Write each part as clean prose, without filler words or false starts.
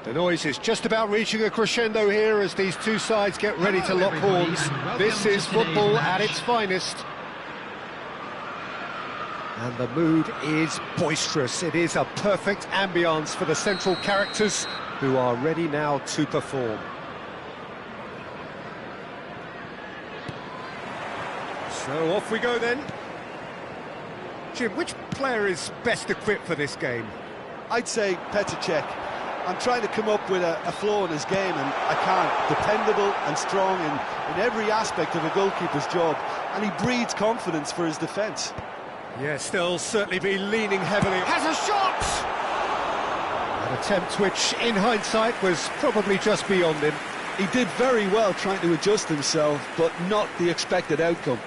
The noise is just about reaching a crescendo here as these two sides get ready to lock horns. This is football at its finest. And the mood is boisterous. It is a perfect ambience for the central characters who are ready now to perform. So off we go then. Jim, which player is best equipped for this game? I'd say Petr Cech. I'm trying to come up with a flaw in his game and I can't. Dependable and strong in every aspect of a goalkeeper's job, and he breeds confidence for his defence. Yes, they'll certainly be leaning heavily. Has a shot! An attempt which, in hindsight, was probably just beyond him. He did very well trying to adjust himself, but not the expected outcome.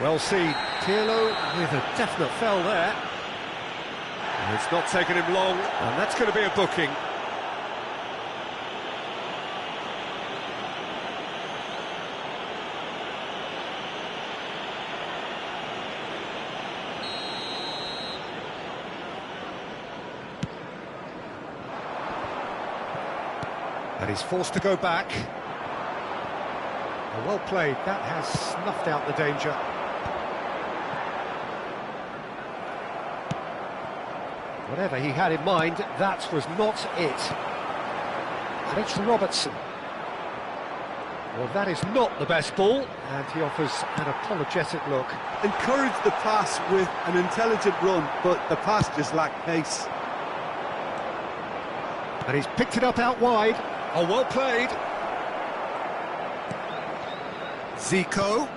Well seen. Pirlo with a definite foul there. And it's not taken him long, and that's going to be a booking. And he's forced to go back. Well played, that has snuffed out the danger. Whatever he had in mind, that was not it. And it's Robertson. Well, that is not the best ball, and he offers an apologetic look. Encouraged the pass with an intelligent run, but the pass just lacked pace. And he's picked it up out wide. Oh, well played. Zico.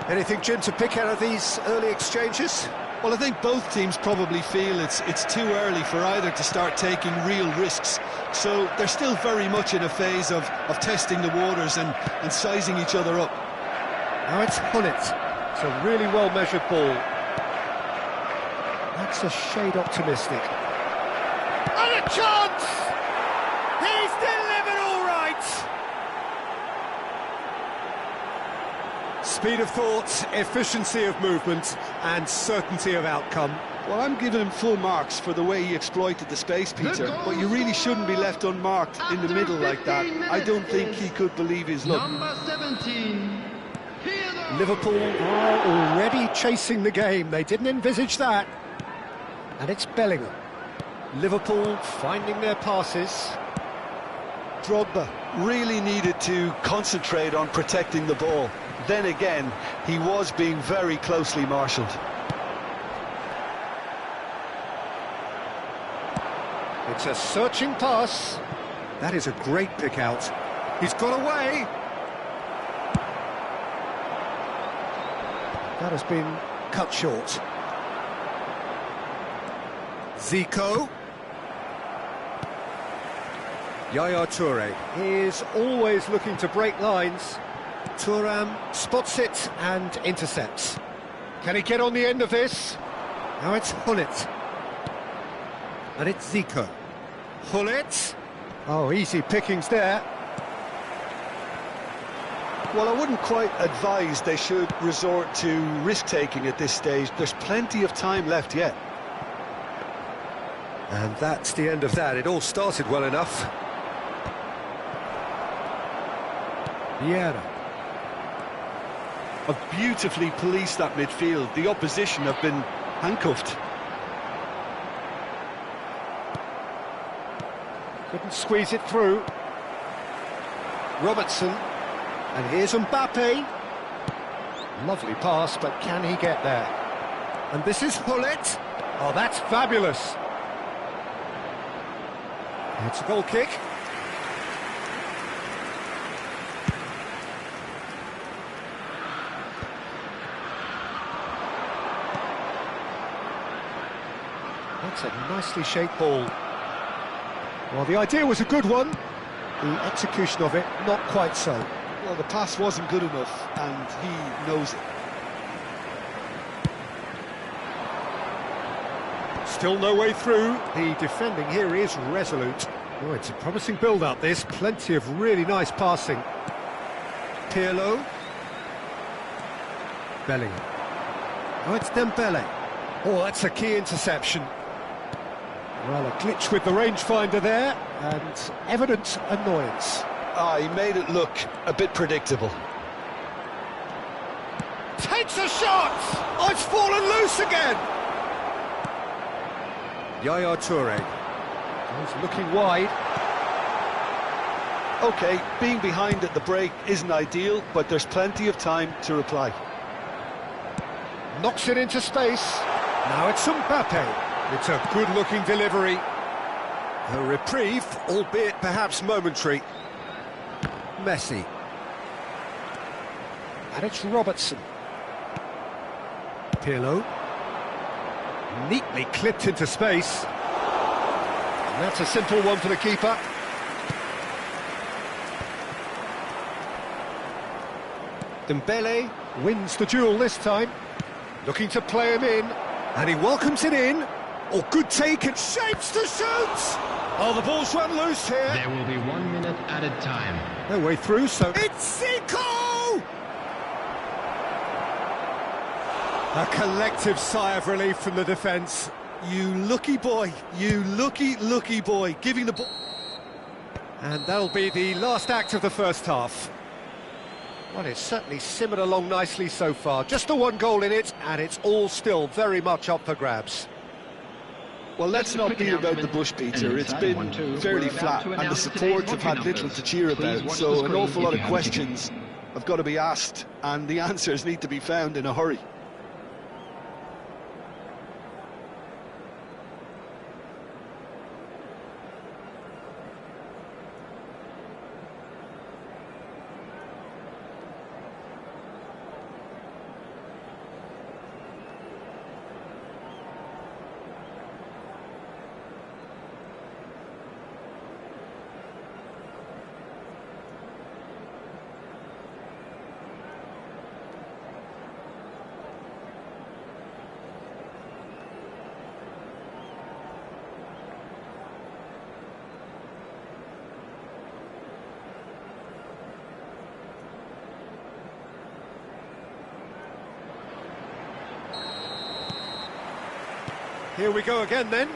Anything, Jim, to pick out of these early exchanges? Well, I think both teams probably feel it's too early for either to start taking real risks. So they're still very much in a phase of testing the waters and sizing each other up. Now it's Hullet. It's a really well-measured ball. That's a shade optimistic. And a chance! He's delivered all right! Speed of thought, efficiency of movement, and certainty of outcome. Well, I'm giving him full marks for the way he exploited the space, Peter, but you really shouldn't be left unmarked in the middle like that. I don't think he could believe his luck. Number 17. Liverpool are already chasing the game. They didn't envisage that. And it's Bellingham. Liverpool finding their passes. Drogba really needed to concentrate on protecting the ball. Then again, he was being very closely marshalled. It's a searching pass. That is a great pick out. He's got away. That has been cut short. Zico. Yaya Toure is always looking to break lines. Thuram spots it and intercepts. Can he get on the end of this? Now it's Hullet. And it's Zico. Hullet. Oh, easy pickings there. Well, I wouldn't quite advise they should resort to risk-taking at this stage. There's plenty of time left yet. And that's the end of that. It all started well enough. Vieira. Have beautifully policed that midfield. The opposition have been handcuffed. Couldn't squeeze it through. Robertson. And here's Mbappe. Lovely pass, but can he get there? And this is Hullet. Oh, that's fabulous. It's a goal kick. That's a nicely shaped ball. Well, the idea was a good one. The execution of it, not quite so. Well, the pass wasn't good enough, and he knows it. Still no way through. The defending here is resolute. Oh, it's a promising build-up, this. Plenty of really nice passing. Pirlo. Bellingham. Oh, it's Dembele. Oh, that's a key interception. Well, a glitch with the rangefinder there, and evident annoyance. He made it look a bit predictable. Takes a shot! Oh, it's fallen loose again! Yaya Toure. He's looking wide. OK, being behind at the break isn't ideal, but there's plenty of time to reply. Knocks it into space. Now it's Mbappe. It's a good-looking delivery. A reprieve, albeit perhaps momentary. Messi. And it's Robertson. Pirlo. Neatly clipped into space. And that's a simple one for the keeper. Dembele wins the duel this time. Looking to play him in. And he welcomes it in. Oh, good take and shapes to shoot! Oh, the ball's run loose here. There will be 1 minute added time. No way through, so it's Zico! A collective sigh of relief from the defence. You lucky boy, you lucky boy, giving the ball. And that'll be the last act of the first half. Well, it's certainly simmered along nicely so far. Just the one goal in it, and it's all still very much up for grabs. Well, let's not be about the bush, Peter. It's been fairly flat, and the support have had little to cheer about, so an awful lot of questions have got to be asked, and the answers need to be found in a hurry. Here we go again then.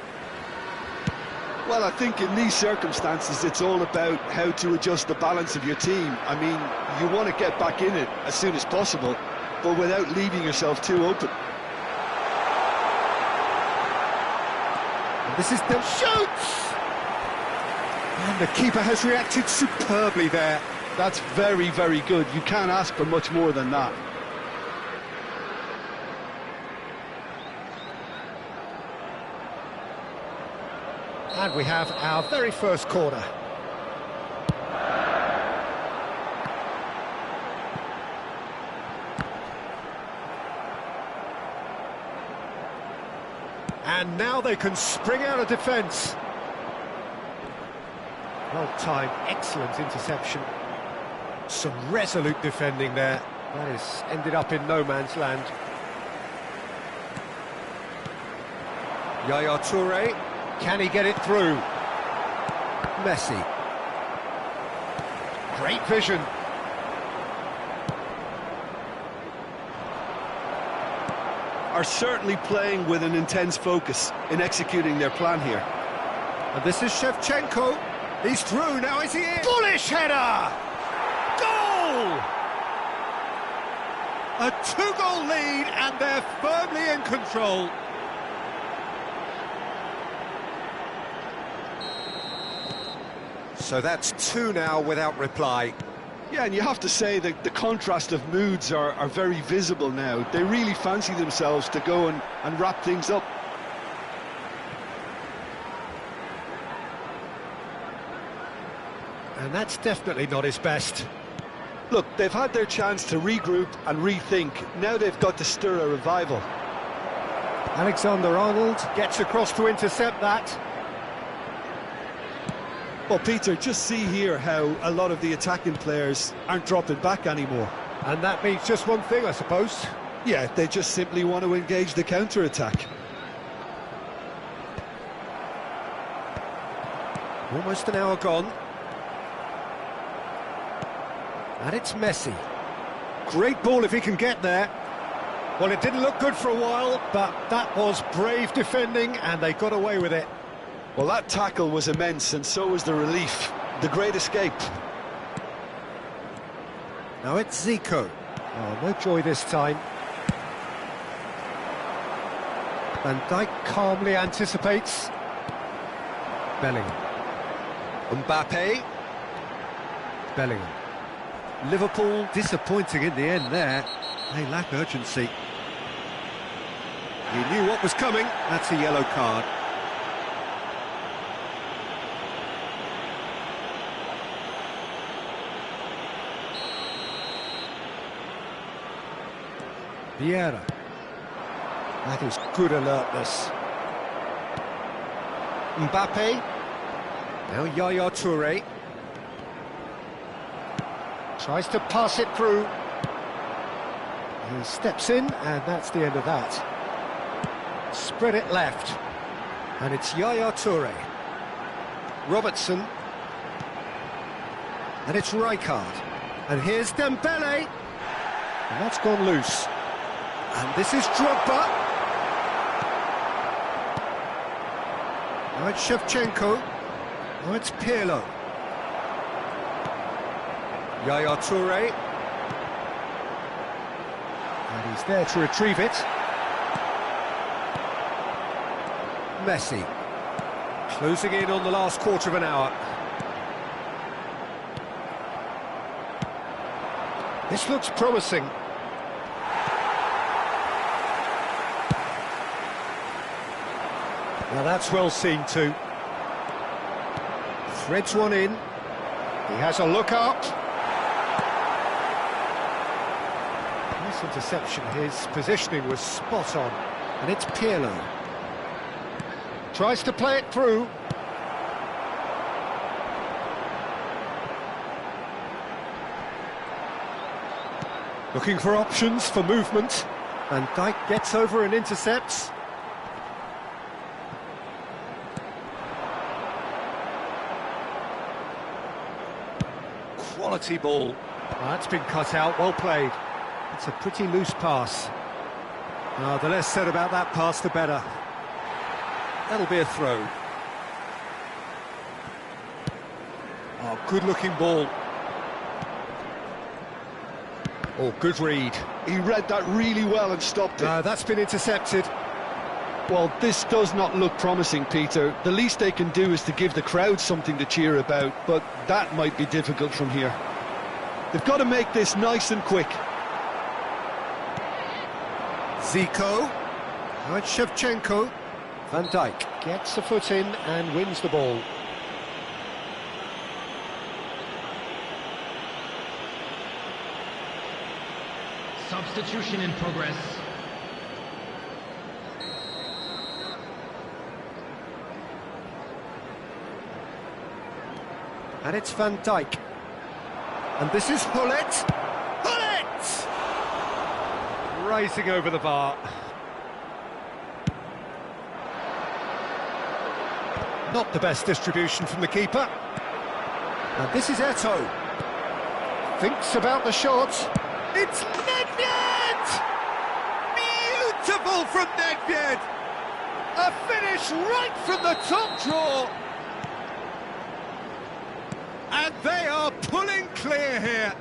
Well, I think in these circumstances it's all about how to adjust the balance of your team. I mean, you want to get back in it as soon as possible, but without leaving yourself too open. And this is the shoots! And the keeper has reacted superbly there. That's very, very good. You can't ask for much more than that. And we have our very first corner. And now they can spring out of defence. Well timed, excellent interception. Some resolute defending there. That has ended up in no man's land. Yaya Toure. Can he get it through? Messi. Great vision. Are certainly playing with an intense focus in executing their plan here. And this is Shevchenko. He's through, now is he in? Bullish header! Goal! A two-goal lead, and they're firmly in control. So that's two now without reply. Yeah, and you have to say that the contrast of moods are very visible now. They really fancy themselves to go and wrap things up. And that's definitely not his best. Look, they've had their chance to regroup and rethink. Now they've got to stir a revival. Alexander-Arnold gets across to intercept that. Well, Peter, just see here how a lot of the attacking players aren't dropping back anymore. And that means just one thing, I suppose. Yeah, they just simply want to engage the counter-attack. Almost an hour gone. And it's Messi. Great ball if he can get there. Well, it didn't look good for a while, but that was brave defending, and they got away with it. Well, that tackle was immense, and so was the relief. The great escape. Now it's Zico. Oh, no joy this time. Van Dijk calmly anticipates. Bellingham. Mbappe. Bellingham. Liverpool disappointing in the end there. They lack urgency. He knew what was coming. That's a yellow card. Vieira. That is good alertness. Mbappe. Now Yaya Toure. Tries to pass it through. He steps in, and that's the end of that. Spread it left. And it's Yaya Toure. Robertson. And it's Rijkaard. And here's Dembele. And that's gone loose. And this is Drogba. Now it's Shevchenko. Now it's Pirlo. Yaya Toure. And he's there to retrieve it. Messi. Closing in on the last quarter of an hour. This looks promising. Now that's well seen too. Threads one in. He has a look up. Nice interception. His positioning was spot on. And it's Pirlo. Tries to play it through. Looking for options for movement. And Dijk gets over and intercepts. Quality ball. Oh, that's been cut out, well played. It's a pretty loose pass. Oh, the less said about that pass, the better. That'll be a throw. Oh, good-looking ball. Oh, good read. He read that really well and stopped it. That's been intercepted. Well, this does not look promising, Peter. The least they can do is to give the crowd something to cheer about, but that might be difficult from here. They've got to make this nice and quick. Zico. Now it's Shevchenko. Van Dijk gets the foot in and wins the ball. Substitution in progress. And it's Van Dijk. And this is Hullet. Hullet! Rising over the bar. Not the best distribution from the keeper. And this is Eto'o. Thinks about the shot. It's Nedved! Beautiful from Nedved! A finish right from the top draw. And they are pulling clear here.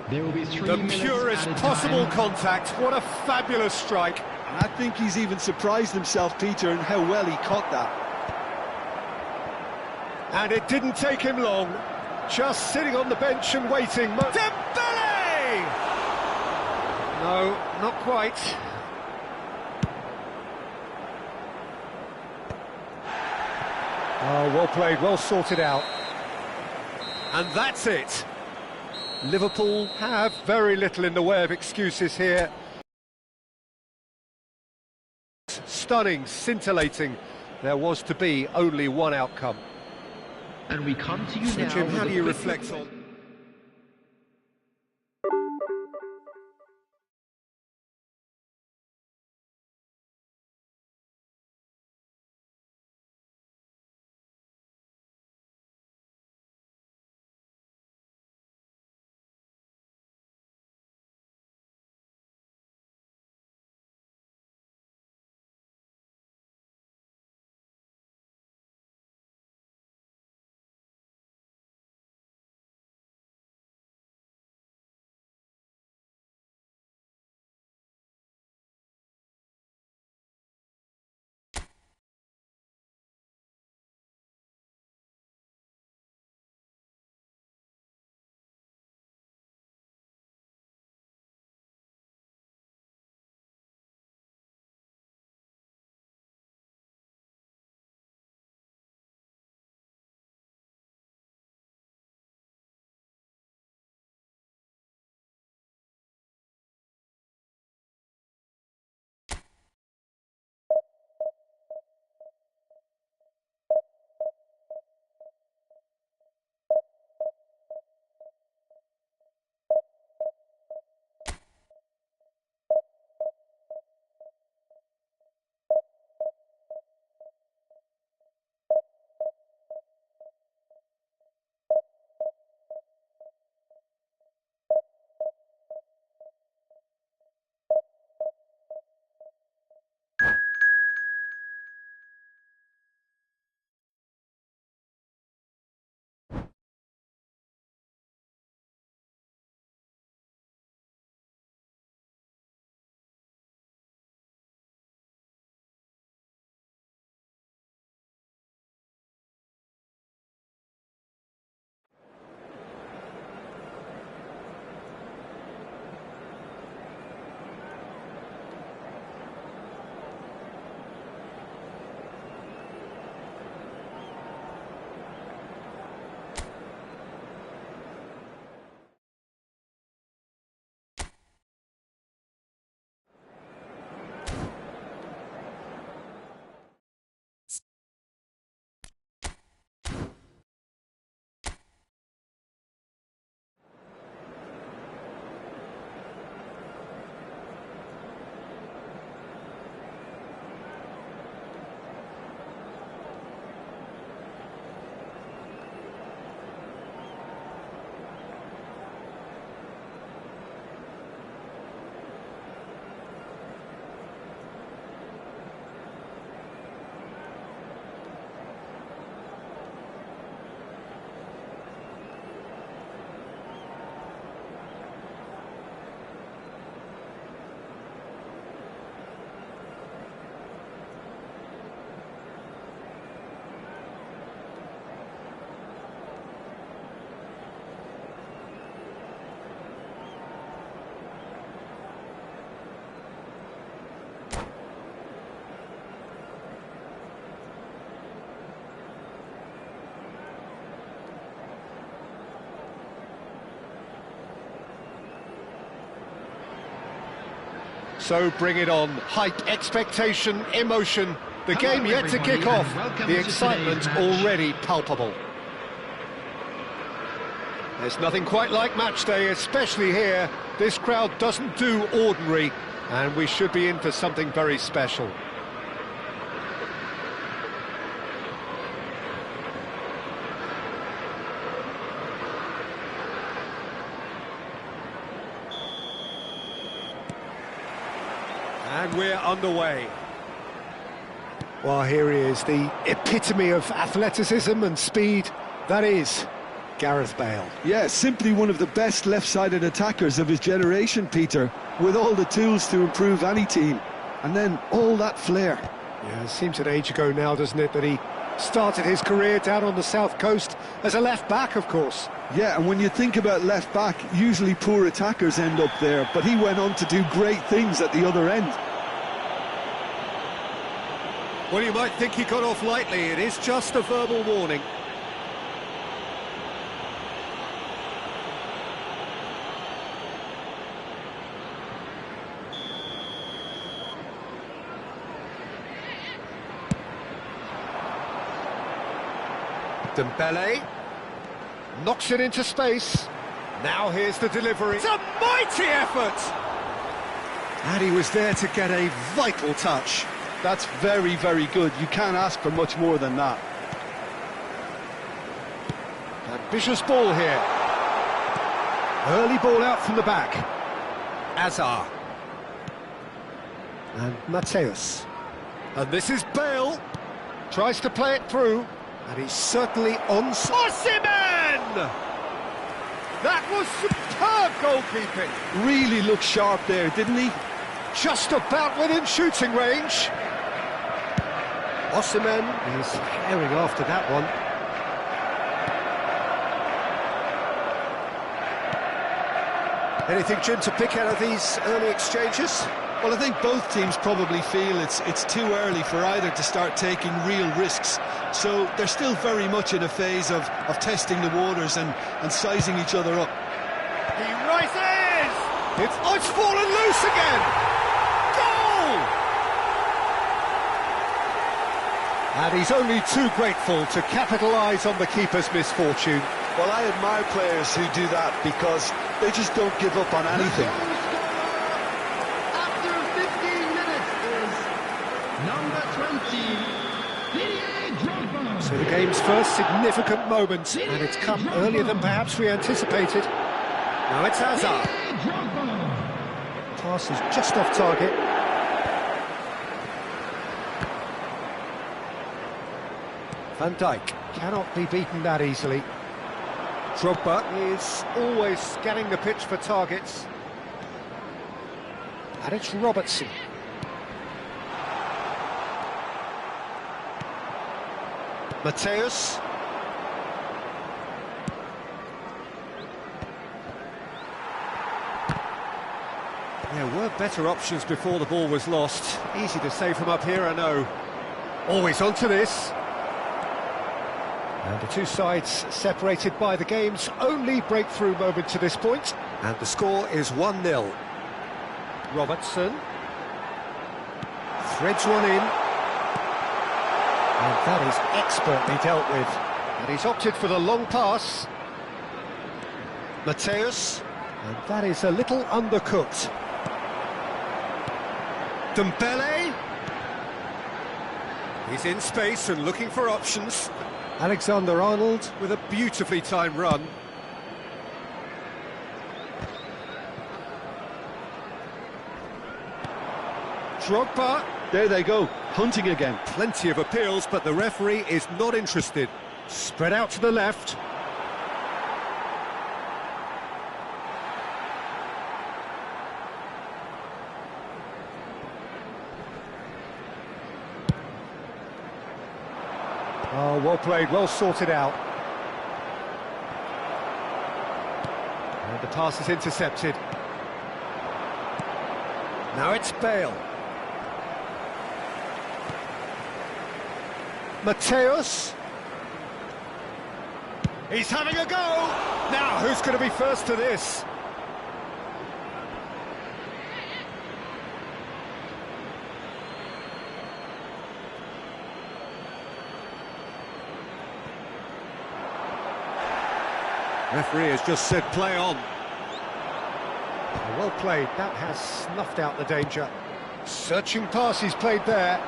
There will be 3 The minutes purest added possible time. contact. What a fabulous strike. And I think he's even surprised himself, Peter, in how well he caught that. And it didn't take him long. Just sitting on the bench and waiting. Dembele! No, not quite. Oh, well played, well sorted out. And that's it. Liverpool have very little in the way of excuses here. Stunning, scintillating. There was to be only one outcome. And we come to you So now. Jim, how with do a you quick reflect on... So bring it on. Hype, expectation, emotion. The game yet to kick off. The excitement already palpable. There's nothing quite like match day, especially here. This crowd doesn't do ordinary, and we should be in for something very special. And we're underway. Well, here he is, the epitome of athleticism and speed. That is Gareth Bale. Yeah, simply one of the best left-sided attackers of his generation, Peter, with all the tools to improve any team. And then all that flair. Yeah, it seems an age ago now, doesn't it, that he started his career down on the south coast as a left-back, of course. Yeah, and when you think about left-back, usually poor attackers end up there, but he went on to do great things at the other end. Well, you might think he got off lightly. It is just a verbal warning. Dembele knocks it into space. Now here's the delivery. It's a mighty effort! And he was there to get a vital touch. That's very, very good. You can't ask for much more than that. Ambitious ball here. Early ball out from the back. Azar. And Mateus. And this is Bale. Tries to play it through. And he's certainly on... Osimhen! That was superb goalkeeping. Really looked sharp there, didn't he? Just about within shooting range. Osimhen is herring after that one. Anything, Jim, to pick out of these early exchanges? Well, I think both teams probably feel it's too early for either to start taking real risks. So they're still very much in a phase of testing the waters and sizing each other up. He rises! It's fallen loose again! Goal! And he's only too grateful to capitalise on the keeper's misfortune. Well, I admire players who do that because they just don't give up on anything. After 15 minutes is number 20, Didier Drogba. So the game's first significant moment, and it's come earlier than perhaps we anticipated. Now it's Hazard. Pass is just off target. Van Dijk cannot be beaten that easily. Drogba is always scanning the pitch for targets. And it's Robertson. Mateus. There were better options before the ball was lost. Easy to say from up here, I know. Always onto this. And the two sides separated by the game's only breakthrough moment to this point. And the score is 1-0. Robertson threads one in. And that is expertly dealt with. And he's opted for the long pass. Mateus. And that is a little undercooked. Dembele. He's in space and looking for options. Alexander-Arnold with a beautifully timed run. Drogba. There they go, hunting again. Plenty of appeals, but the referee is not interested. Spread out to the left. Oh, well played, well sorted out. And the pass is intercepted. Now it's Bale. Mateus. He's having a go! Now, who's going to be first to this? Referee has just said play on. Well played, that has snuffed out the danger. Searching pass he's played there.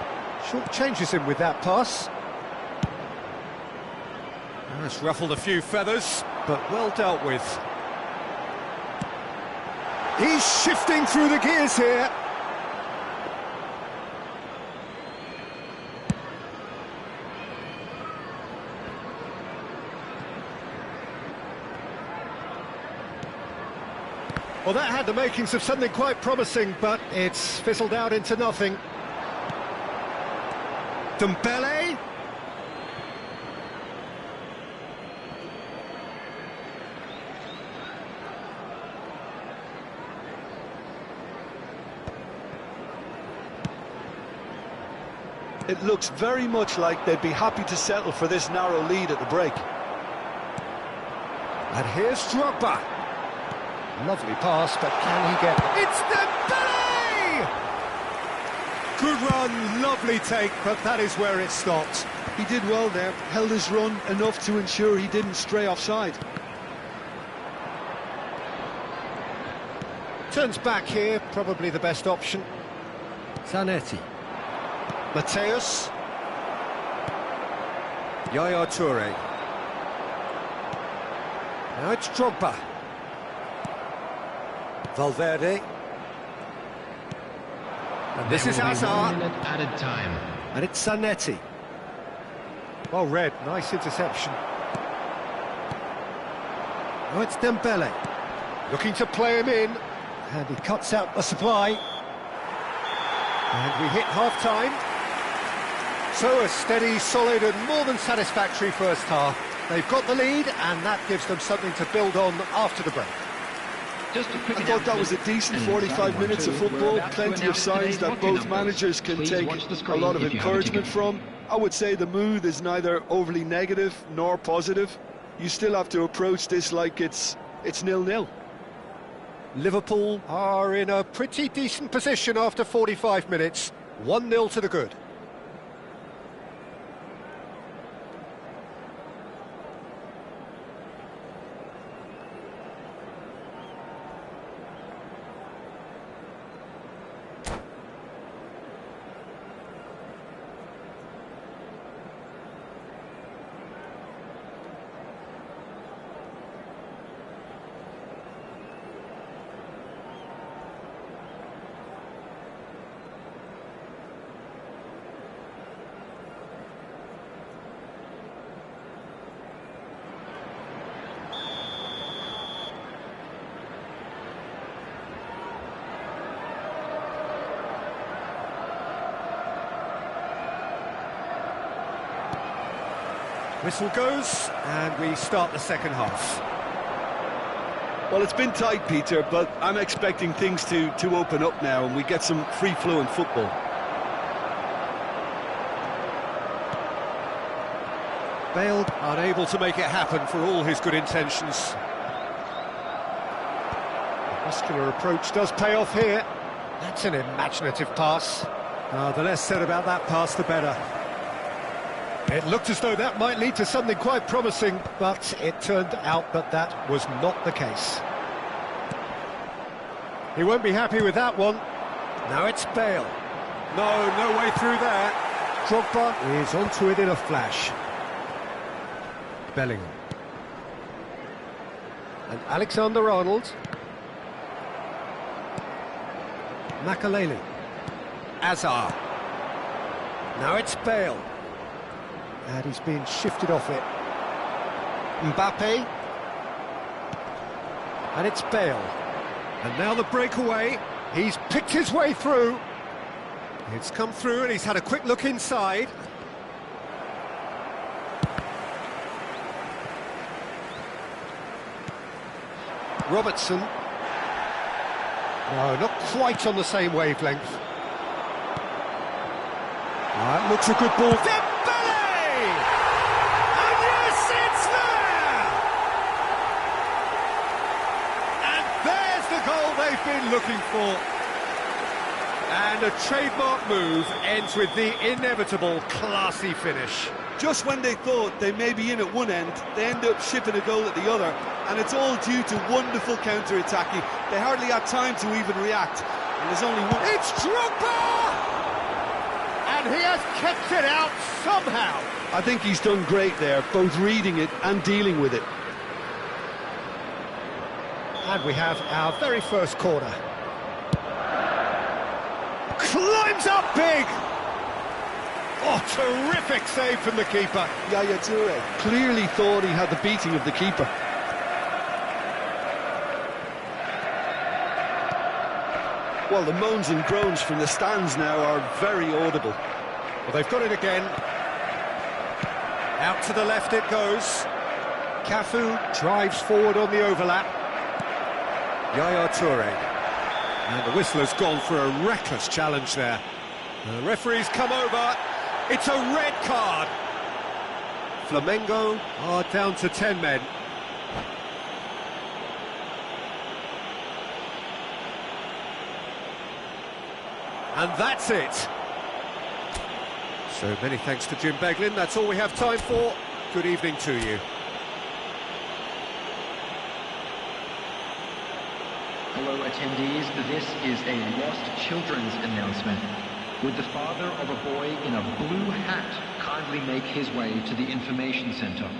Short changes him with that pass. That's ruffled a few feathers, but well dealt with. He's shifting through the gears here. Well, that had the makings of something quite promising, but it's fizzled out into nothing. Dembele. It looks very much like they'd be happy to settle for this narrow lead at the break. And here's Drogba. Lovely pass, but can he get... It's Dembele! Good run, lovely take, but that is where it stopped. He did well there, held his run enough to ensure he didn't stray offside. Turns back here, probably the best option. Zanetti. Mateus. Yaya Toure. Now it's Drogba. Valverde. And this is Hazard. Added time. And it's Zanetti. Well read, nice interception. Now it's Dembele. Looking to play him in. And he cuts out the supply. And we hit half-time. So a steady, solid and more than satisfactory first half. They've got the lead and that gives them something to build on after the break. I thought that was a decent 45 minutes of football, plenty of signs that both managers can take a lot of encouragement from. I would say the mood is neither overly negative nor positive. You still have to approach this like it's 0-0. Liverpool are in a pretty decent position after 45 minutes. 1-0 to the good. Whistle goes, and we start the second half. Well, it's been tight, Peter, but I'm expecting things to open up now and we get some free-flowing football. Bale unable to make it happen for all his good intentions. The muscular approach does pay off here. That's an imaginative pass. The less said about that pass, the better. It looked as though that might lead to something quite promising, but it turned out that that was not the case. He won't be happy with that one. Now it's Bale. No way through there. Drogba is onto it in a flash. Bellingham. And Alexander-Arnold. Makaleli. Hazard. Now it's Bale. And he's being shifted off it. Mbappe. And it's Bale. And now the breakaway. He's picked his way through. It's come through and he's had a quick look inside. Robertson. No, not quite on the same wavelength. That looks a good ball. They've been looking for. And a trademark move ends with the inevitable classy finish. Just when they thought they may be in at one end, they end up shipping a goal at the other, and it's all due to wonderful counter-attacking. They hardly had time to even react, and there's only one... It's Drogba! And he has kept it out somehow. I think he's done great there, both reading it and dealing with it. And we have our very first corner. Climbs up big! Oh, terrific save from the keeper. Yaya Toure clearly thought he had the beating of the keeper. Well, the moans and groans from the stands now are very audible. Well, they've got it again. Out to the left it goes. Cafu drives forward on the overlap. Yaya Toure. And the whistle has gone for a reckless challenge there. The referee's come over. It's a red card. Flamengo are down to 10 men. And that's it. So many thanks to Jim Beglin. That's all we have time for. Good evening to you. Hello attendees, this is a lost children's announcement. Would the father of a boy in a blue hat kindly make his way to the information center?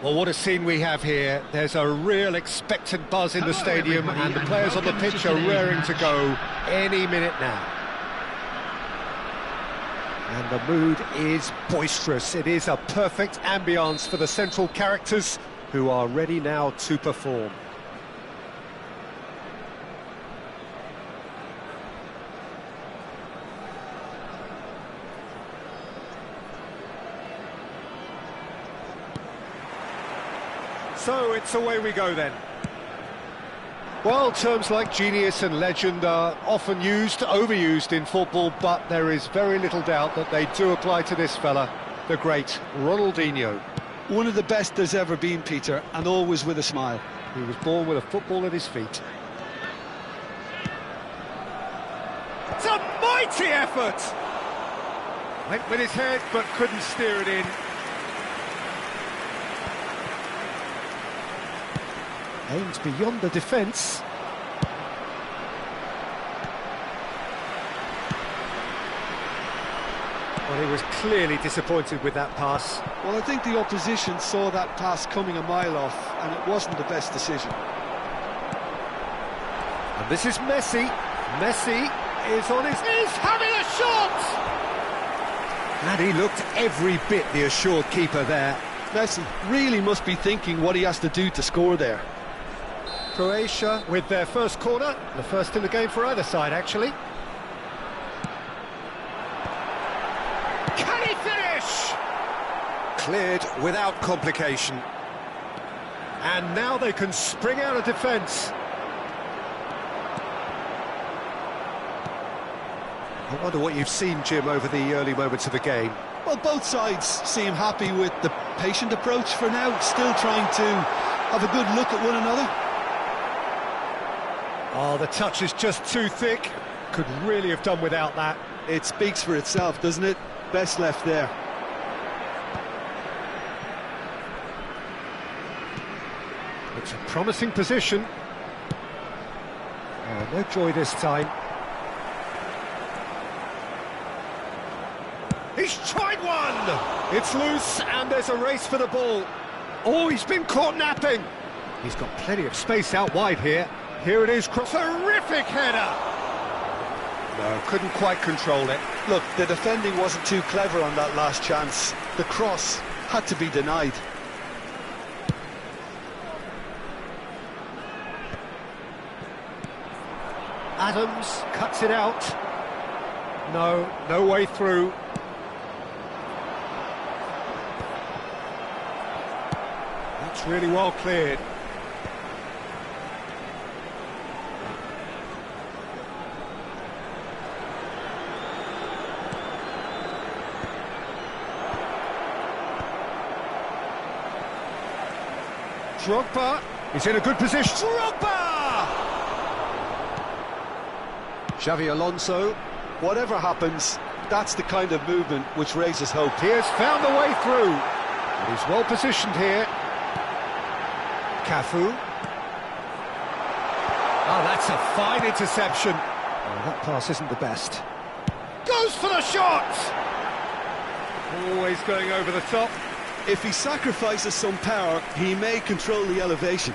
Well, what a scene we have here. There's a real expectant buzz in the stadium, and the players on the pitch are raring to go any minute now. And the mood is boisterous. It is a perfect ambience for the central characters who are ready now to perform. So it's away we go then. Well, terms like genius and legend are often used, overused in football, but there is very little doubt that they do apply to this fella, the great Ronaldinho. One of the best there's ever been, Peter, and always with a smile. He was born with a football at his feet. It's a mighty effort! Went with his head, but couldn't steer it in. Aims beyond the defence. Well, he was clearly disappointed with that pass. Well, I think the opposition saw that pass coming a mile off, and it wasn't the best decision. And this is Messi. Messi is on his... He's having a shot! And he looked every bit the assured keeper there. Messi really must be thinking what he has to do to score there. Croatia with their first corner, the first in the game for either side, actually. Can he finish? Cleared without complication. And now they can spring out of defence. I wonder what you've seen, Jim, over the early moments of the game. Well, both sides seem happy with the patient approach for now, still trying to have a good look at one another. Oh, the touch is just too thick. Could really have done without that. It speaks for itself, doesn't it? Best left there. It's a promising position. Oh, no joy this time. He's tried one! It's loose, and there's a race for the ball. Oh, he's been caught napping. He's got plenty of space out wide here. Here it is, terrific header! No, couldn't quite control it. Look, the defending wasn't too clever on that last chance. The cross had to be denied. Adams cuts it out. No way through. That's really well cleared. Drogba, he's in a good position. Drogba! Xavi Alonso. Whatever happens, that's the kind of movement which raises hope. He has found a way through. And he's well positioned here. Cafu. Oh, that's a fine interception. Oh, that pass isn't the best. Goes for the shot! Always going over the top. If he sacrifices some power, he may control the elevation.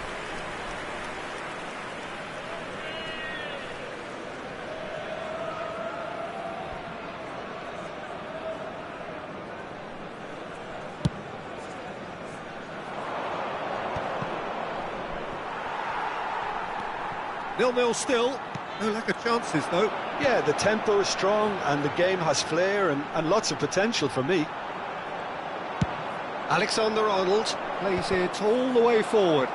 Nil-nil still. No lack of chances, though. Yeah, the tempo is strong and the game has flair and lots of potential for me. Alexander-Arnold plays it all the way forward.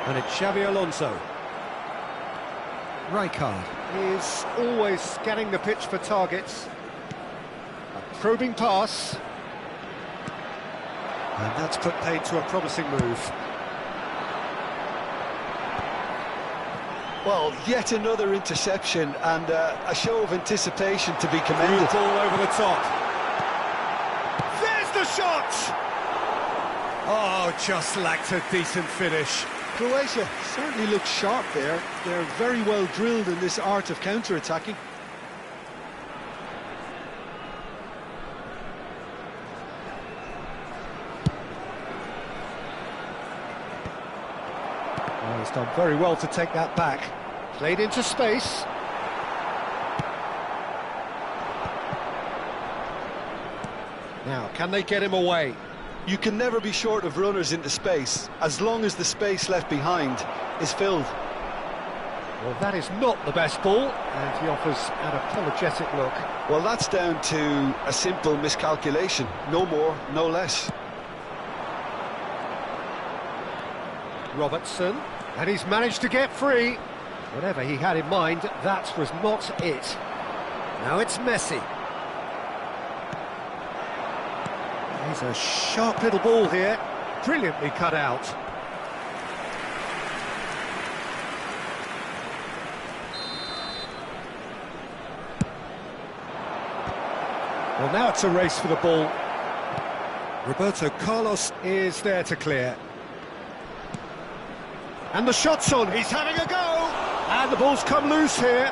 And it's Xavi Alonso. Rijkaard is always scanning the pitch for targets. A probing pass. And that's put paid to a promising move. Well, yet another interception and a show of anticipation to be commended. Ball over the top. There's the shot! Oh, just lacked a decent finish. Croatia certainly looks sharp there. They're very well drilled in this art of counter-attacking. Well, he's done very well to take that back. Played into space. Now, can they get him away? You can never be short of runners into space, as long as the space left behind is filled. Well, that is not the best ball, and he offers an apologetic look. Well, that's down to a simple miscalculation. No more, no less. Robertson, and he's managed to get free. Whatever he had in mind, that was not it. Now it's Messi. He's a sharp little ball here, brilliantly cut out. Well, now it's a race for the ball. Roberto Carlos is there to clear. And the shot's on, he's having a go! And the ball's come loose here.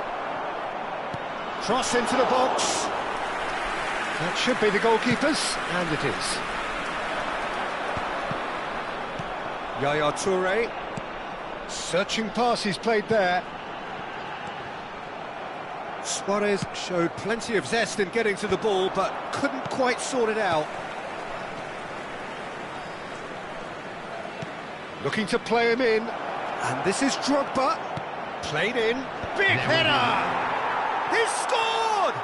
Cross into the box. That should be the goalkeeper's, and it is. Yaya Toure. Searching pass he's played there. Suarez showed plenty of zest in getting to the ball, but couldn't quite sort it out. Looking to play him in, and this is Drogba. Played in, big header! He's scored!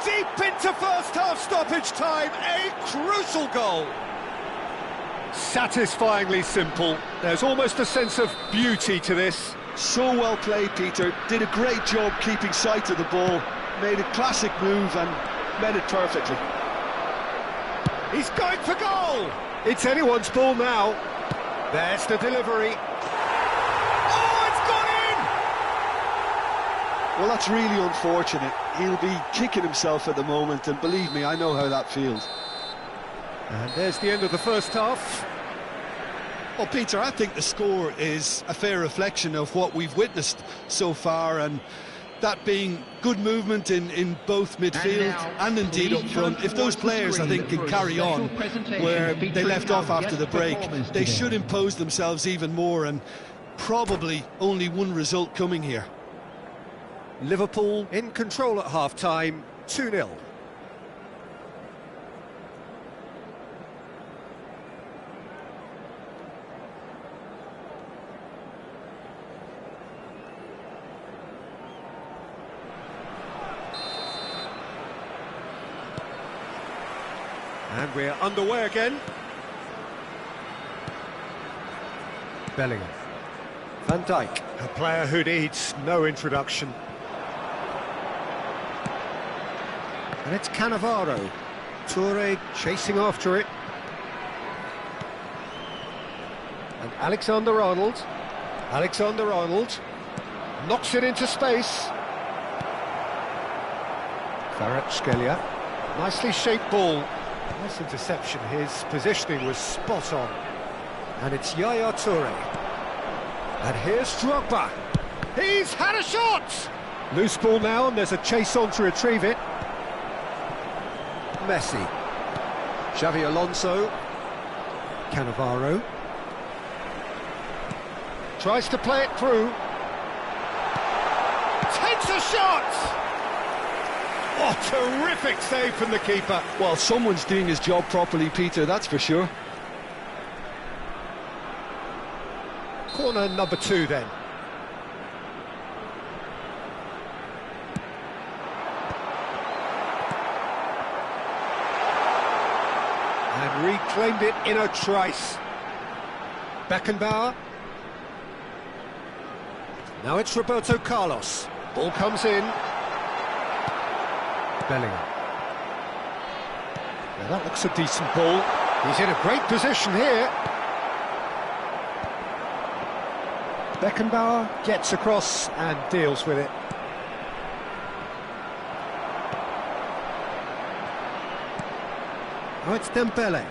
Deep into first half stoppage time, a crucial goal. Satisfyingly simple. There's almost a sense of beauty to this. So well played, Peter. Did a great job keeping sight of the ball. Made a classic move and met it perfectly. He's going for goal! It's anyone's ball now. There's the delivery. Oh, it's gone in! Well, that's really unfortunate. He'll be kicking himself at the moment, and believe me, I know how that feels. And there's the end of the first half. Well, Peter, I think the score is a fair reflection of what we've witnessed so far, and that being good movement in both midfield and indeed up front. If those players, I think, can carry on where they left off after the break, they should impose themselves even more, and probably only one result coming here. Liverpool in control at half-time, 2-0. And we're underway again. Bellingham. Van Dijk, a player who needs no introduction. And it's Cannavaro. Toure chasing after it. And Alexander-Arnold. Alexander-Arnold knocks it into space. Kvaratskhelia. Nicely shaped ball. Nice interception, his positioning was spot on. And it's Yaya Toure. And here's Drogba. He's had a shot! Loose ball now, and there's a chase on to retrieve it. Messi. Xavi Alonso. Cannavaro. Tries to play it through. Takes a shot! Oh, terrific save from the keeper. Well, someone's doing his job properly, Peter, that's for sure. Corner number 2 then. And reclaimed it in a trice. Beckenbauer. Now it's Roberto Carlos. Ball comes in. Bellingham. Now that looks a decent ball. He's in a great position here. Beckenbauer gets across and deals with it. Now it's Dembele.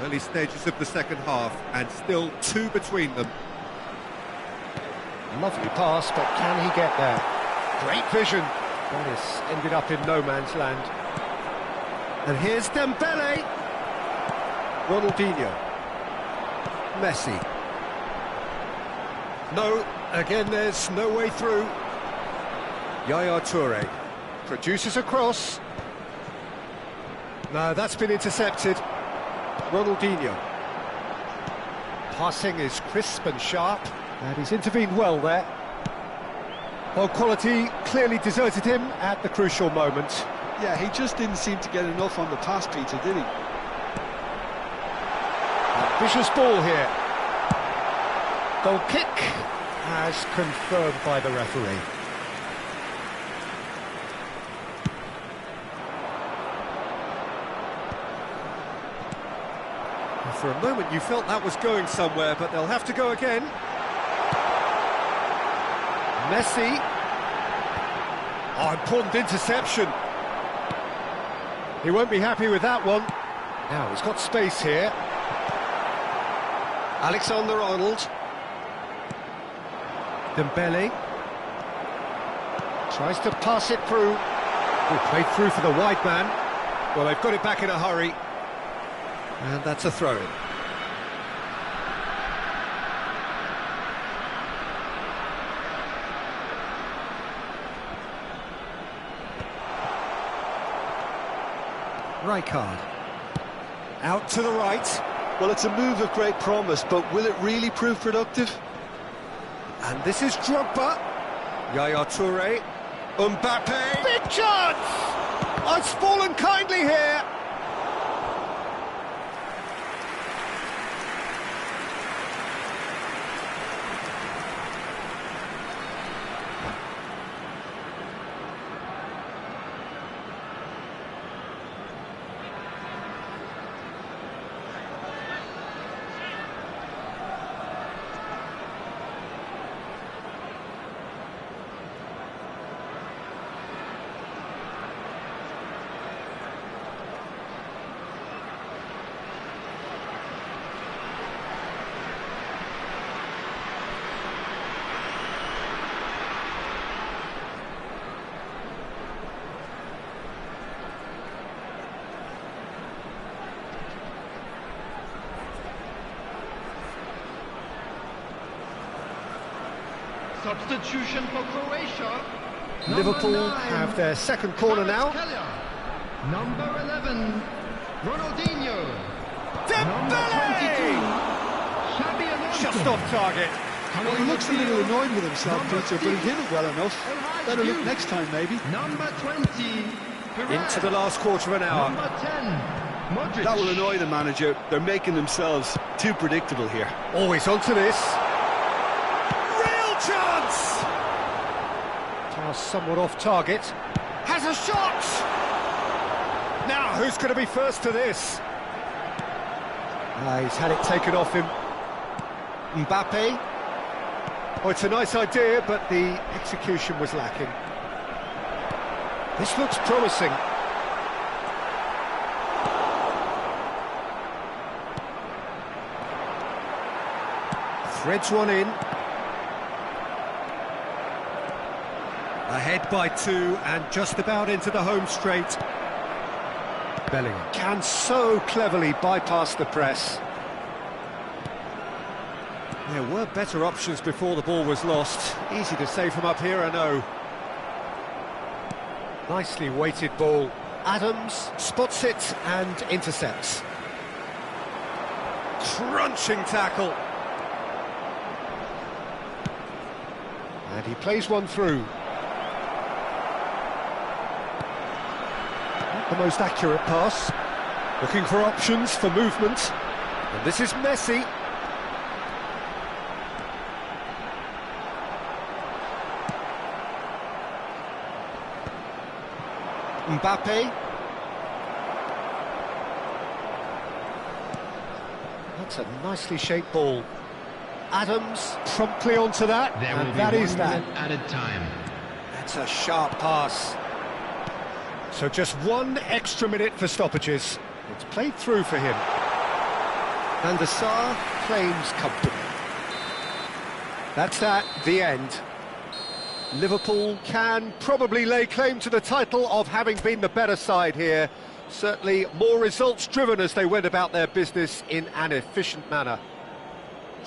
Early stages of the second half, and still 2 between them. Lovely pass, but can he get there? Great vision. Dennis ended up in no man's land. And here's Dembele. Ronaldinho. Messi. No, again there's no way through. Yaya Toure produces a cross. No, that's been intercepted. Ronaldinho. Passing is crisp and sharp, and he's intervened well there. Well, quality clearly deserted him at the crucial moment. Yeah, he just didn't seem to get enough on the pass, Peter, did he? A vicious ball here. Goal kick, as confirmed by the referee. For a moment you felt that was going somewhere, but they'll have to go again. Messi. Oh, important interception. He won't be happy with that one. Now, he's got space here. Alexander-Arnold. Dembele. Tries to pass it through. Oh, played through for the wide man. Well, they've got it back in a hurry. And that's a throw-in. Rijkaard. Out to the right. Well, it's a move of great promise, but will it really prove productive? And this is Drogba. Yaya Toure. Mbappe. Big chance! Oh, it's fallen kindly here. Substitution for Croatia. Liverpool Number 9, have their second corner now. Number 11, Ronaldinho. Dembele! Just off target. Well, he looks a little annoyed with himself, Peter, but he did it well enough. Better look next time, maybe. Number 20, Into the last quarter of an hour. Number 10, Modric. That will annoy the manager. They're making themselves too predictable here. Always onto this. Real chance! Now somewhat off target. Has a shot! Now, who's going to be first to this? He's had it taken off him. Mbappe. Oh, it's a nice idea, but the execution was lacking. This looks promising. Threads one in. Ahead by 2 and just about into the home straight. Bellingham can so cleverly bypass the press. There were better options before the ball was lost. Easy to say from up here, I know. Nicely weighted ball. Adams spots it and intercepts. Crunching tackle. And he plays one through. Not the most accurate pass. Looking for options for movement. And this is Messi. Mbappe. That's a nicely shaped ball. Adams promptly onto that, and that is that. Added time. That's a sharp pass. So just 1 extra minute for stoppages. It's played through for him. And the Sar claims comfortably. That's that, the end. Liverpool can probably lay claim to the title of having been the better side here. Certainly more results driven as they went about their business in an efficient manner.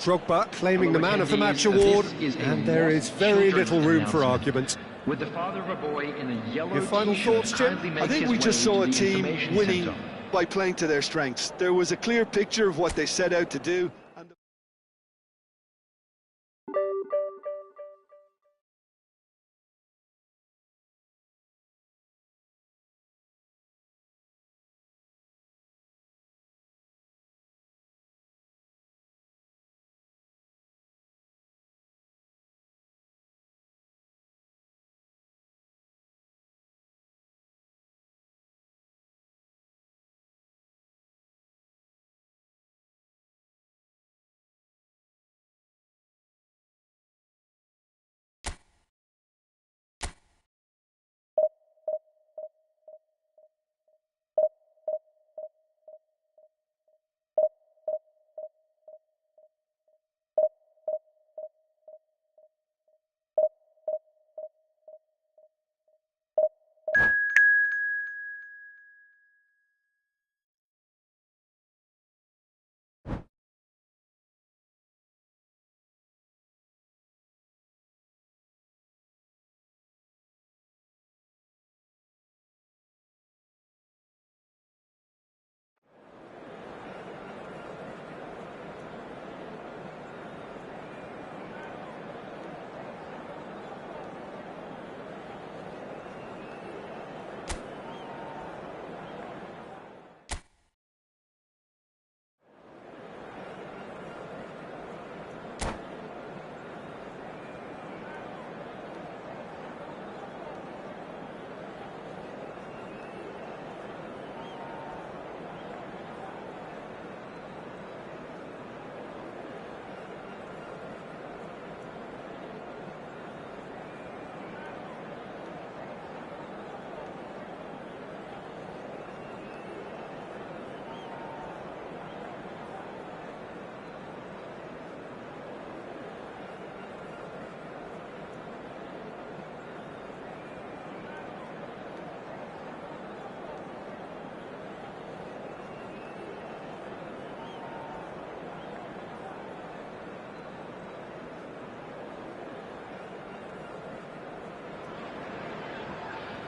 Drogba claiming the Hello, Man of the attendees. Match This award, is a and there is lost very children's little room for announcement. argument. With the father of a boy in a yellow Your final t-shirt thoughts, Jim? kindly make I think his we just way saw to a the team information winning centre. by playing to their strengths. There was a clear picture of what they set out to do.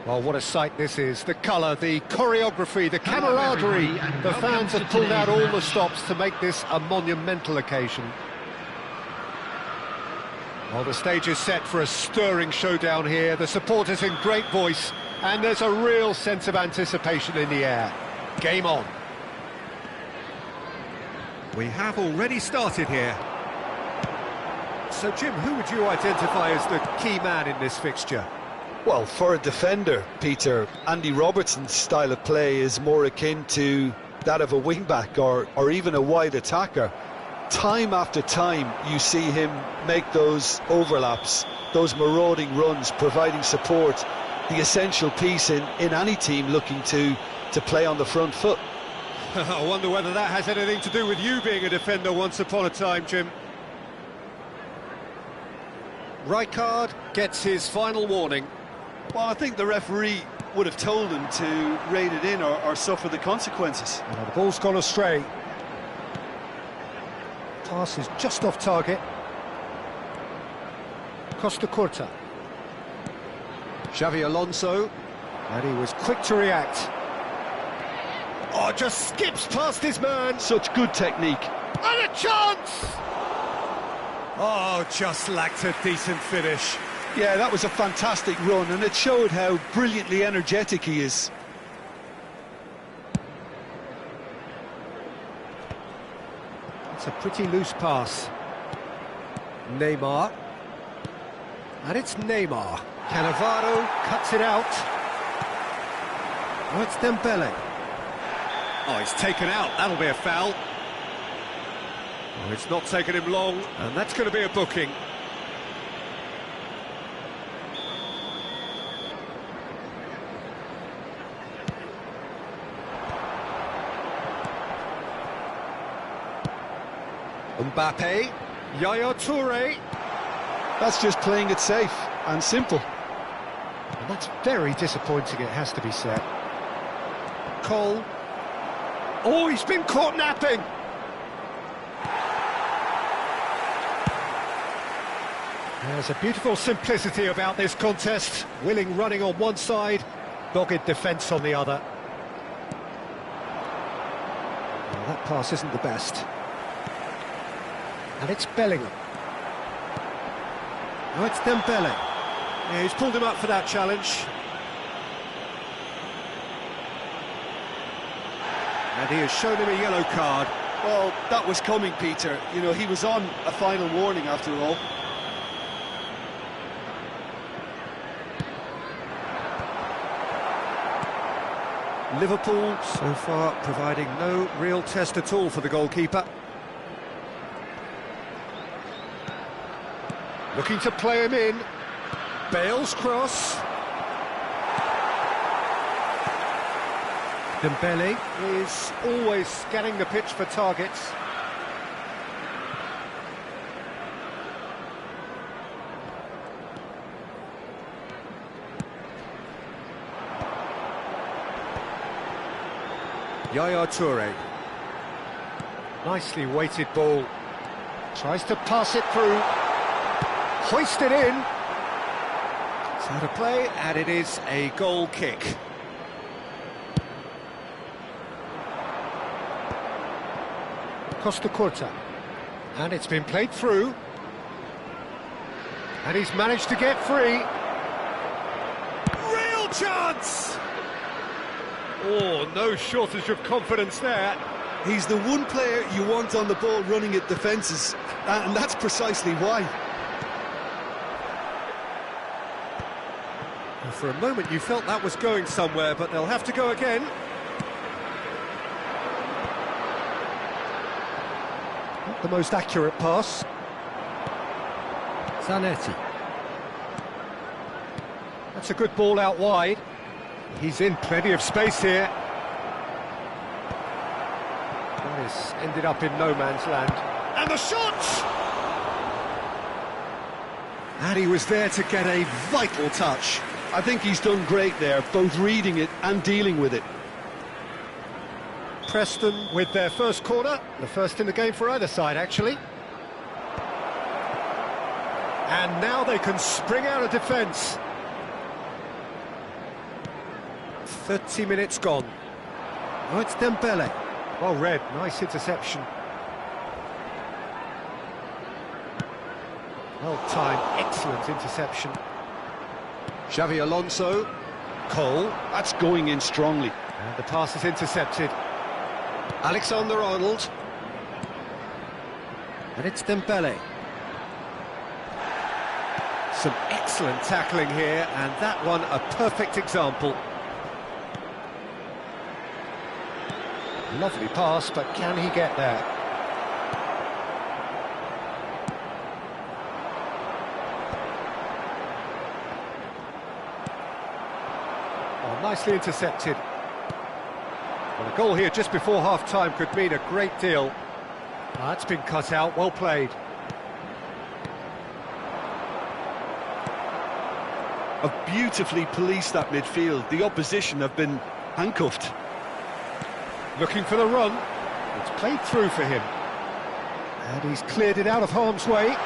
Well, what a sight this is. The colour, the choreography, the camaraderie. The fans have pulled out all the stops to make this a monumental occasion. Well, the stage is set for a stirring showdown here. The supporters in great voice, and there's a real sense of anticipation in the air. Game on. We have already started here. So, Jim, who would you identify as the key man in this fixture? Well, for a defender, Peter, Andy Robertson's style of play is more akin to that of a wing-back or even a wide attacker. Time after time, you see him make those overlaps, those marauding runs, providing support, the essential piece in any team looking to play on the front foot. I wonder whether that has anything to do with you being a defender once upon a time, Jim. Rijkaard gets his final warning. Well, I think the referee would have told him to rein it in or suffer the consequences. Well, the ball's gone astray. Pass is just off target. Costa Curta. Xavi Alonso. And he was quick to react. Oh, just skips past his man. Such good technique. And a chance! Oh, just lacked a decent finish. Yeah, that was a fantastic run, and it showed how brilliantly energetic he is. It's a pretty loose pass. Neymar. And it's Neymar. Cannavaro cuts it out. Oh, it's Dembele. Oh, he's taken out. That'll be a foul. Oh, it's not taken him long, and that's going to be a booking. Mbappe. Yaya Toure. That's just playing it safe and simple. And that's very disappointing, it has to be said. Cole. Oh, he's been caught napping. There's a beautiful simplicity about this contest. Willing running on one side, dogged defence on the other. Well, that pass isn't the best. And it's Bellingham. Now it's Dembele. Yeah, he's pulled him up for that challenge. And he has shown him a yellow card. Well, that was coming, Peter. You know, he was on a final warning after all. Liverpool, so far, providing no real test at all for the goalkeeper. Looking to play him in. Bale's cross. Dembele is always scanning the pitch for targets. Yaya Toure. Nicely weighted ball. Tries to pass it through. Hoisted in. It's out of play, and it is a goal kick. Costa Curta. And it's been played through. And he's managed to get free. Real chance! Oh, no shortage of confidence there. He's the one player you want on the ball running at defences, and that's precisely why. Well, for a moment you felt that was going somewhere, but they'll have to go again. Not the most accurate pass. Zanetti. That's a good ball out wide. He's in plenty of space here. That has ended up in no man's land. And the shot! And he was there to get a vital touch. I think he's done great there, both reading it and dealing with it. Preston with their first corner, the first in the game for either side, actually. And now they can spring out of defence. 30 minutes gone. Oh, it's Dembele. Well read, nice interception. Well timed, excellent interception. Xavi Alonso. Cole. That's going in strongly. And the pass is intercepted. Alexander-Arnold. And it's Dembele. Some excellent tackling here, and that one a perfect example. Lovely pass, but can he get there? Oh, nicely intercepted. Well, a goal here just before half-time could mean a great deal. Oh, that's been cut out, well played. Have beautifully policed that midfield. The opposition have been handcuffed. Looking for the run. It's played through for him. And he's cleared it out of harm's way.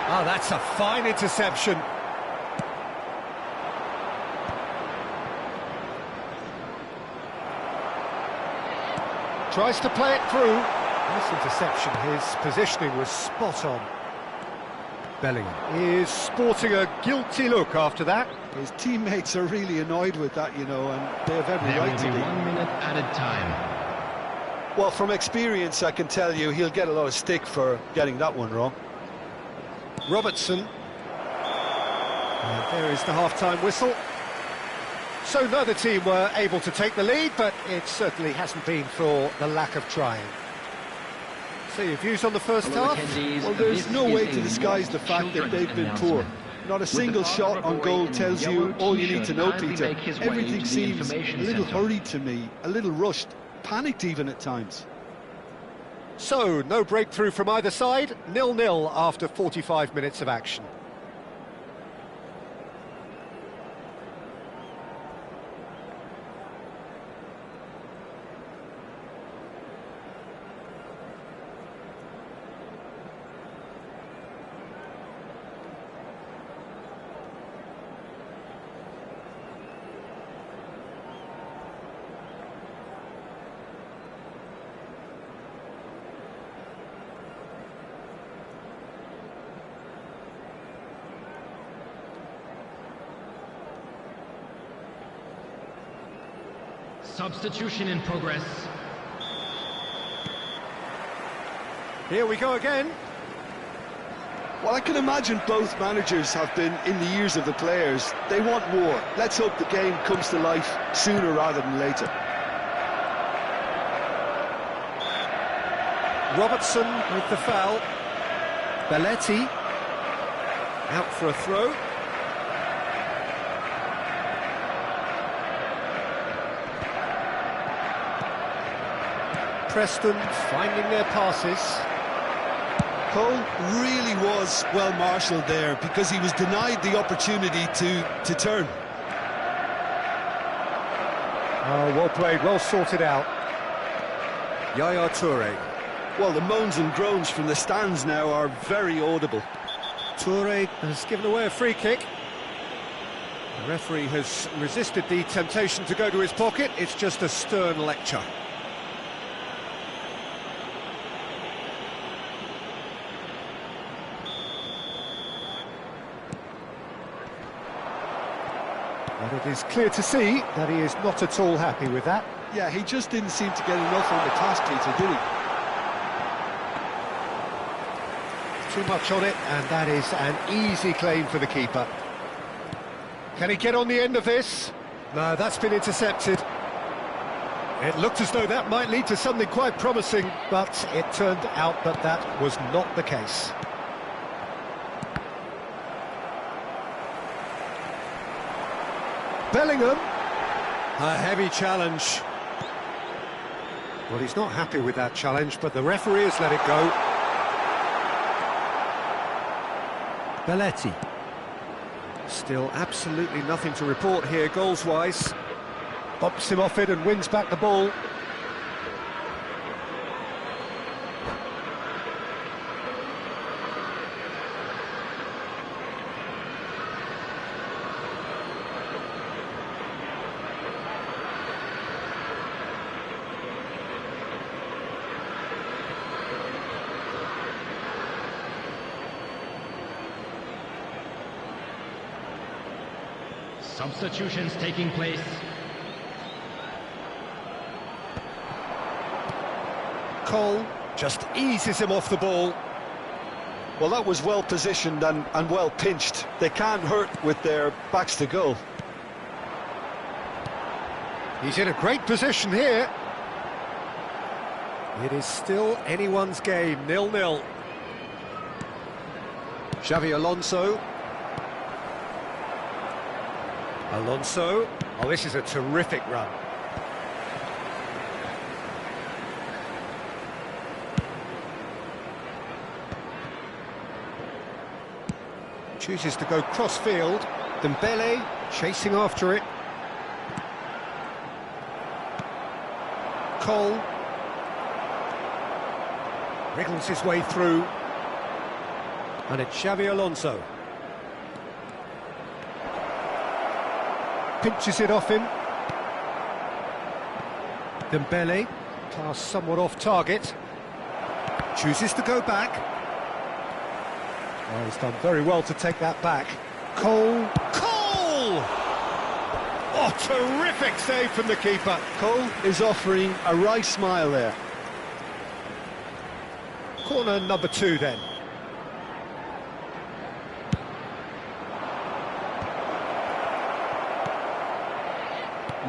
Oh, that's a fine interception. Tries to play it through. Nice interception. His positioning was spot on. Bellingham is sporting a guilty look after that. His teammates are really annoyed with that, you know, and they have every There right will to be be. 1 minute added time. Well, from experience, I can tell you he'll get a lot of stick for getting that one wrong. Robertson. And there is the half-time whistle. So neither team were able to take the lead, but it certainly hasn't been for the lack of trying. So your views on the first Hello, half? attendees. Well, there's This no is way a to disguise the fact that they've been poor. announcement. Not a With single the shot father on of a goal boy in tells yellow you all you need t-shirt to know, kindly Peter. make his way Everything to the seems a information little centre. hurried to me, a little rushed, panicked even at times. So, no breakthrough from either side, 0-0 after 45 minutes of action. Substitution in progress. Here we go again. Well, I can imagine both managers have been in the ears of the players. They want more. Let's hope the game comes to life sooner rather than later. Robertson with the foul. Belletti out for a throw. Preston finding their passes. Cole really was well marshalled there because he was denied the opportunity to turn. Oh, well played, well sorted out. Yaya Toure. Well, the moans and groans from the stands now are very audible. Toure has given away a free kick. The referee has resisted the temptation to go to his pocket. It's just a stern lecture. But it is clear to see that he is not at all happy with that. Yeah, he just didn't seem to get enough on the task, Peter, did he? Too much on it, and that is an easy claim for the keeper. Can he get on the end of this? No, that's been intercepted. It looked as though that might lead to something quite promising, but it turned out that that was not the case. Bellingham. A heavy challenge. Well, he's not happy with that challenge, but the referee has let it go. Belletti. Still absolutely nothing to report here goals-wise. Bumps him off it and wins back the ball. Substitutions taking place. Cole just eases him off the ball. Well, that was well positioned and well pinched. They can't hurt with their backs to goal. He's in a great position here. It is still anyone's game, 0-0. Xavi Alonso. Alonso. Oh, this is a terrific run. Chooses to go cross-field. Dembele chasing after it. Cole. Wriggles his way through. And it's Xavi Alonso. Pinches it off him. Dembele, pass somewhat off target. Chooses to go back. Oh, he's done very well to take that back. Cole. Cole! Oh, terrific save from the keeper. Cole is offering a wry smile there. Corner number 2 then.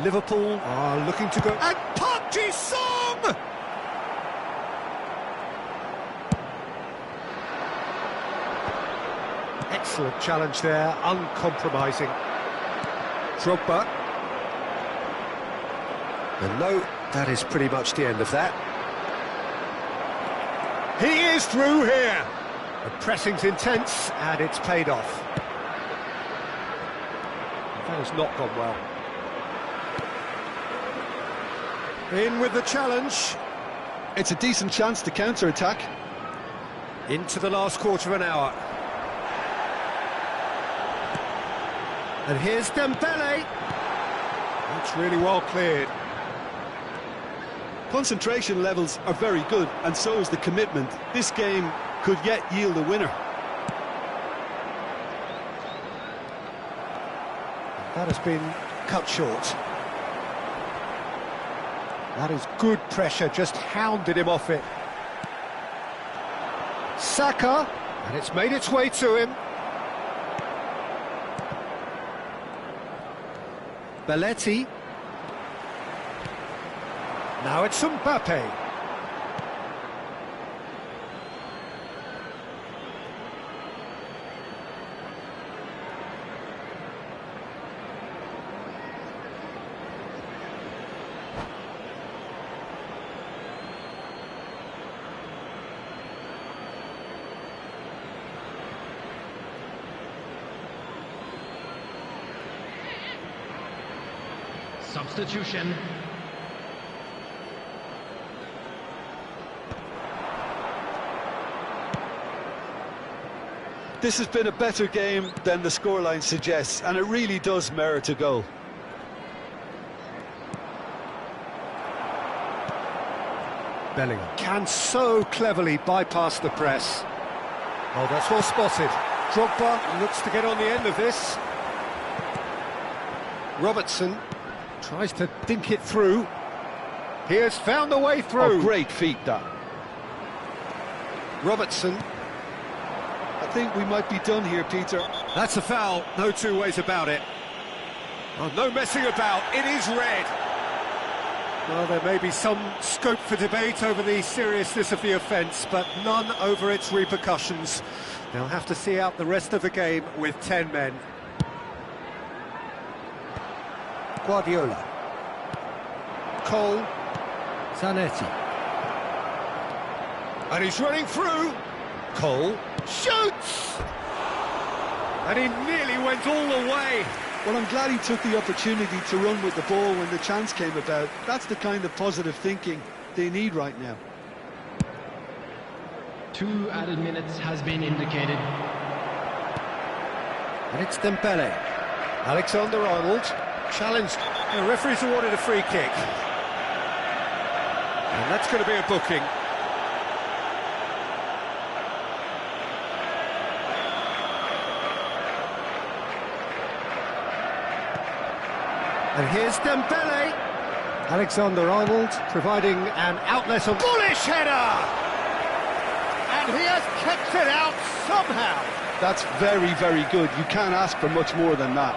Liverpool are looking to go... And Park Ji-sung! Excellent challenge there, uncompromising. Drogba. And no, that is pretty much the end of that. He is through here! The pressing's intense, and it's paid off. That has not gone well. In with the challenge. It's a decent chance to counter-attack. Into the last quarter of an hour. And here's Dembele. That's really well cleared. Concentration levels are very good, and so is the commitment. This game could yet yield a winner. That has been cut short. That is good pressure, just hounded him off it. Saka, and it's made its way to him. Belletti. Now it's Mbappe. Substitution. This has been a better game than the scoreline suggests, and it really does merit a goal. Bellingham can so cleverly bypass the press. Oh, that's well spotted. Drogba looks to get on the end of this. Robertson tries to dink it through. He has found a way through. Oh, great feat, that. Robertson. I think we might be done here, Peter. That's a foul, no two ways about it. Oh, no messing about, it is red. Well, there may be some scope for debate over the seriousness of the offence, but none over its repercussions. They'll have to see out the rest of the game with 10 men. Guardiola. Cole. Zanetti. And he's running through. Cole shoots! And he nearly went all the way. Well, I'm glad he took the opportunity to run with the ball when the chance came about. That's the kind of positive thinking they need right now. 2 added minutes has been indicated. And it's Dembele. Alexander-Arnold challenged. The referee's awarded a free kick. And that's going to be a booking. And here's Dembele. Alexander-Arnold providing an outlet of bullish header! And he has kept it out somehow. That's very, very good. You can't ask for much more than that.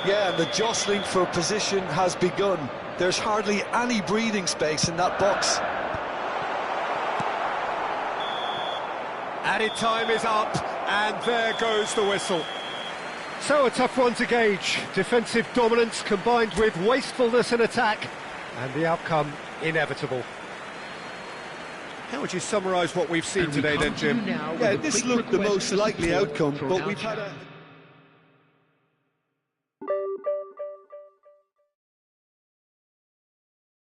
Yeah, the jostling for position has begun. There's hardly any breathing space in that box. Added time is up, and there goes the whistle. So a tough one to gauge. Defensive dominance combined with wastefulness in attack, and the outcome inevitable. How would you summarise what we've seen today then, Jim? Yeah, this looked the most likely outcome, but we've had a...